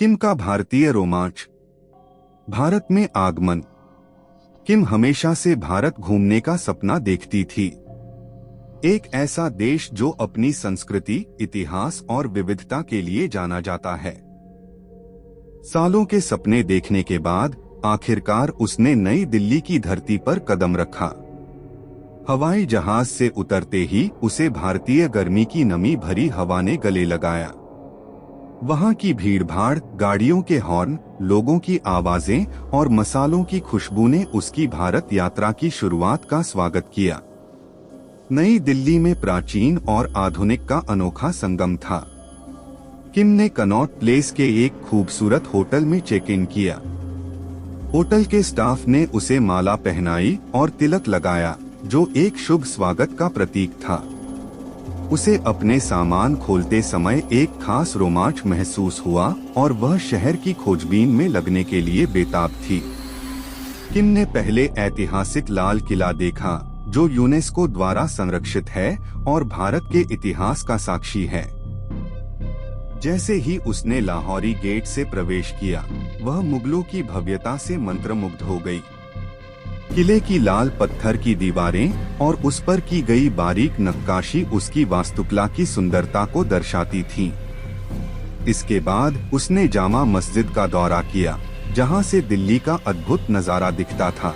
किम का भारतीय रोमांच। भारत में आगमन। किम हमेशा से भारत घूमने का सपना देखती थी। एक ऐसा देश जो अपनी संस्कृति, इतिहास और विविधता के लिए जाना जाता है। सालों के सपने देखने के बाद आखिरकार उसने नई दिल्ली की धरती पर कदम रखा। हवाई जहाज से उतरते ही उसे भारतीय गर्मी की नमी भरी हवा ने गले लगाया। वहां की भीड़भाड़, गाड़ियों के हॉर्न, लोगों की आवाजें और मसालों की खुशबू ने उसकी भारत यात्रा की शुरुआत का स्वागत किया। नई दिल्ली में प्राचीन और आधुनिक का अनोखा संगम था। किम ने कनॉट प्लेस के एक खूबसूरत होटल में चेक इन किया। होटल के स्टाफ ने उसे माला पहनाई और तिलक लगाया, जो एक शुभ स्वागत का प्रतीक था। उसे अपने सामान खोलते समय एक खास रोमांच महसूस हुआ और वह शहर की खोजबीन में लगने के लिए बेताब थी। किम ने पहले ऐतिहासिक लाल किला देखा, जो यूनेस्को द्वारा संरक्षित है और भारत के इतिहास का साक्षी है। जैसे ही उसने लाहौरी गेट से प्रवेश किया, वह मुगलों की भव्यता से मंत्रमुग्ध हो गई। किले की लाल पत्थर की दीवारें और उस पर की गई बारीक नक्काशी उसकी वास्तुकला की सुंदरता को दर्शाती थीं। इसके बाद उसने जामा मस्जिद का दौरा किया, जहां से दिल्ली का अद्भुत नजारा दिखता था।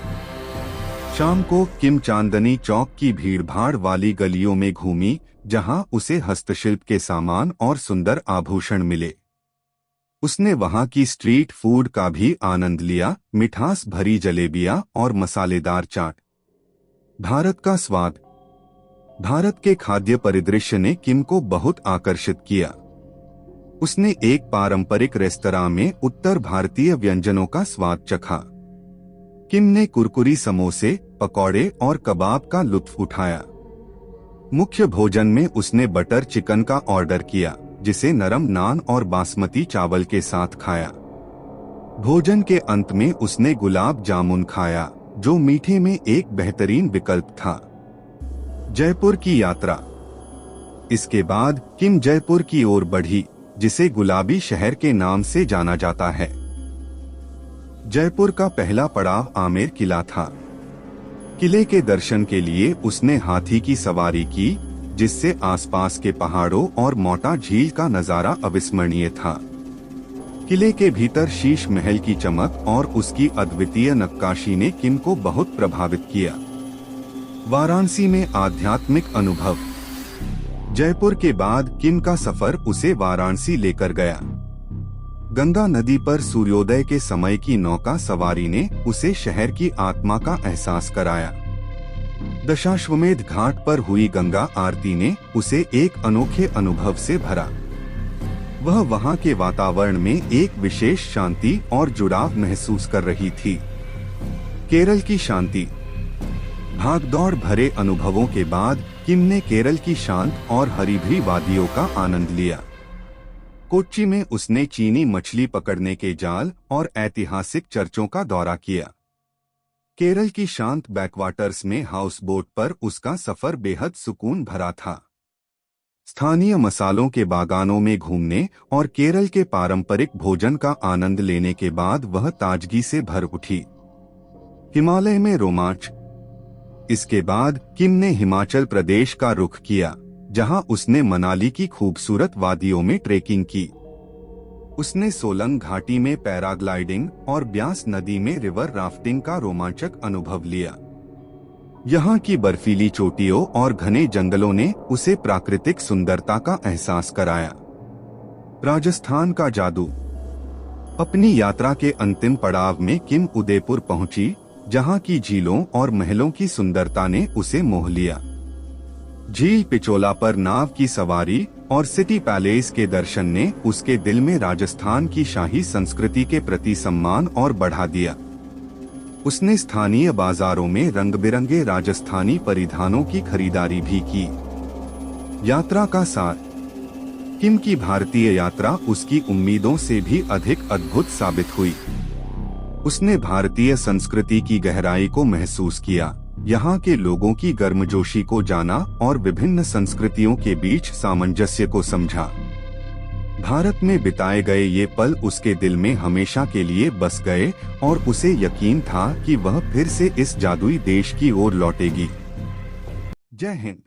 शाम को किम चांदनी चौक की भीड़भाड़ वाली गलियों में घूमी, जहां उसे हस्तशिल्प के सामान और सुंदर आभूषण मिले। उसने वहां की स्ट्रीट फूड का भी आनंद लिया, मिठास भरी जलेबियां और मसालेदार चाट। भारत का स्वाद। भारत के खाद्य परिदृश्य ने किम को बहुत आकर्षित किया। उसने एक पारंपरिक रेस्तरां में उत्तर भारतीय व्यंजनों का स्वाद चखा। किम ने कुरकुरी समोसे, पकौड़े और कबाब का लुत्फ उठाया। मुख्य भोजन में उसने बटर चिकन का ऑर्डर किया, जिसे नरम नान और बासमती चावल के साथ खाया। भोजन के अंत में उसने गुलाब जामुन खाया, जो मीठे में एक बेहतरीन विकल्प था। जयपुर की यात्रा। इसके बाद किम जयपुर की ओर बढ़ी, जिसे गुलाबी शहर के नाम से जाना जाता है। जयपुर का पहला पड़ाव आमेर किला था। किले के दर्शन के लिए उसने हाथी की सवारी की, जिससे आसपास के पहाड़ों और मोटा झील का नजारा अविस्मरणीय था। किले के भीतर शीश महल की चमक और उसकी अद्वितीय नक्काशी ने किम को बहुत प्रभावित किया। वाराणसी में आध्यात्मिक अनुभव। जयपुर के बाद किम का सफर उसे वाराणसी लेकर गया। गंगा नदी पर सूर्योदय के समय की नौका सवारी ने उसे शहर की आत्मा का एहसास कराया। दशाश्वमेध घाट पर हुई गंगा आरती ने उसे एक अनोखे अनुभव से भरा। वह वहां के वातावरण में एक विशेष शांति और जुड़ाव महसूस कर रही थी। केरल की शांति। भागदौड़ भरे अनुभवों के बाद किम ने केरल की शांत और हरी-भरी वादियों का आनंद लिया। कोच्चि में उसने चीनी मछली पकड़ने के जाल और ऐतिहासिक चर्चों का दौरा किया। केरल की शांत बैकवाटर्स में हाउस बोट पर उसका सफर बेहद सुकून भरा था। स्थानीय मसालों के बागानों में घूमने और केरल के पारंपरिक भोजन का आनंद लेने के बाद वह ताजगी से भर उठी। हिमालय में रोमांच। इसके बाद किम ने हिमाचल प्रदेश का रुख किया, जहां उसने मनाली की खूबसूरत वादियों में ट्रेकिंग की। उसने सोलंग घाटी में पैराग्लाइडिंग और ब्यास नदी में रिवर राफ्टिंग का रोमांचक अनुभव लिया। यहाँ की बर्फीली चोटियों और घने जंगलों ने उसे प्राकृतिक सुंदरता का एहसास कराया। राजस्थान का जादू। अपनी यात्रा के अंतिम पड़ाव में किम उदयपुर पहुंची, जहाँ की झीलों और महलों की सुंदरता ने उसे मोह लिया। झील पिचोला पर नाव की सवारी और सिटी पैलेस के दर्शन ने उसके दिल में राजस्थान की शाही संस्कृति के प्रति सम्मान और बढ़ा दिया। उसने स्थानीय बाजारों में रंग-बिरंगे राजस्थानी परिधानों की खरीदारी भी की। यात्रा का सार। किम की भारतीय यात्रा उसकी उम्मीदों से भी अधिक अद्भुत साबित हुई। उसने भारतीय संस्कृति की गहराई को महसूस किया, यहाँ के लोगों की गर्मजोशी को जाना और विभिन्न संस्कृतियों के बीच सामंजस्य को समझा। भारत में बिताए गए ये पल उसके दिल में हमेशा के लिए बस गए और उसे यकीन था कि वह फिर से इस जादुई देश की ओर लौटेगी। जय हिंद।